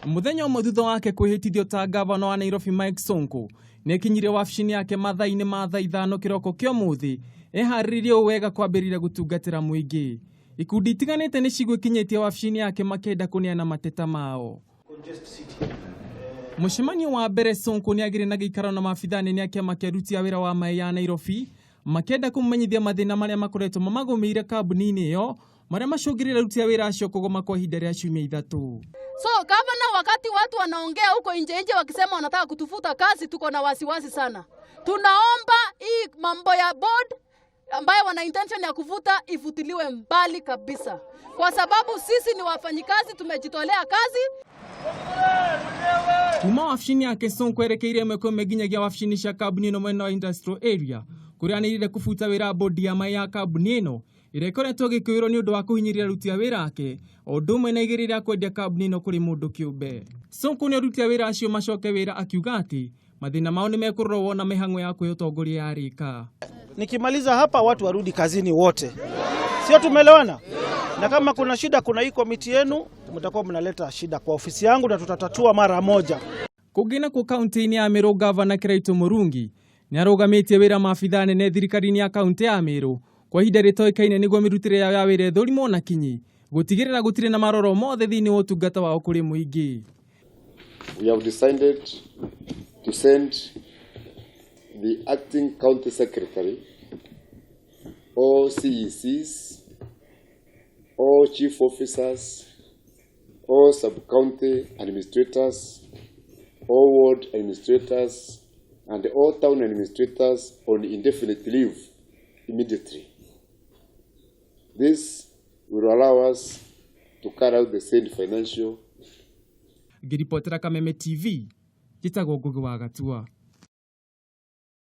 Muthenya ũmwe thutha wake kwĩhĩtithio ta gavana wa Nairobi Mike Sonko nĩekinyire wabici-inĩ yake mathaa-inĩ ma thaa 5 kĩroko kĩa ũmũthĩ eharĩrĩrie wega kwambĩrĩria gũtungatĩra mũingĩ. Ikundi itiganĩte nĩ cigwĩkinyĩtie wabici-inĩ yake makĩenda kũneana mateta mao. Mũcemanio wa mbere Sonko nĩagĩrĩ na gĩikaro na maabitha anene a kĩama kĩa aruti a wĩra wa maĩ ya Nairobi makĩenda kũmenyithia mathĩna marĩa makoretwo mamagũmĩire kambuni-inĩ ĩyo marĩa macũngĩrĩire aruti a wĩra acio kũgoma kwa ihinda rĩa ciumia 3. So gavana, wakati watu wanaongea huko nje wakisema wanataka kutufuta kazi, tuko na wasiwasi sana. Tunaomba hii mambo ya board ambayo wana intention ya kufuta ifutiliwe mbali kabisa, kwa sababu sisi ni wafanyikazi, tumejitolea kazi. Kuma wabici-inĩ yake Sonko erekeire mekome nginyagia wabici-inĩ cia kambuni ĩno mwena wa industrial area kũrĩa anĩrĩire kũbuta wĩra bodi ya maĩ ya kambuni ĩno ĩrĩa ĩkoretwo gĩkĩrwo nĩ ũndũ wa kũhinyĩrĩria aruti a wĩra ake o ũndũ ũmwe na igĩrĩ rĩa kwendia kambuni ĩno kũrĩ mũndũ kĩũmbe. Sonko nĩ aruti a wĩra acio macoke wĩra akiuga atĩ mathĩna mao nĩ mekũrorwo na mĩhang'o ya kwĩũtongoria yarĩka. Nikimaliza hapa watu warudi kazini wote. Sio, tumeelewana? Na kama kuna shida, kuna hii komiti yenu, mtakuwa mnaleta shida kwa ofisi yangu na tutatatua mara moja. Kũngĩna ku kaunti-inĩ ya Meru, gavana Kiraitu Murungi nĩ arũgamĩtie wĩra maabitha nene thirikari-inĩ ya kaunti ya Meru kwa ihinda rĩtoĩkaine nĩguo mĩrutĩre yao ya wĩra ĩthũrimwo na kinyi gũtigĩrĩra gũtirĩ na maroro mothe thĩinĩ wa ũtungata wao kũrĩ mũingĩ. We have decided to send the acting county secretary, all CECs, all chief officers, all sub-county administrators, all ward administrators, and all town administrators on indefinite leave immediately. This will allow us to carry out the said financial. Ngiripotera Kameme TV, Gitagwo Ngugi wa Gatua.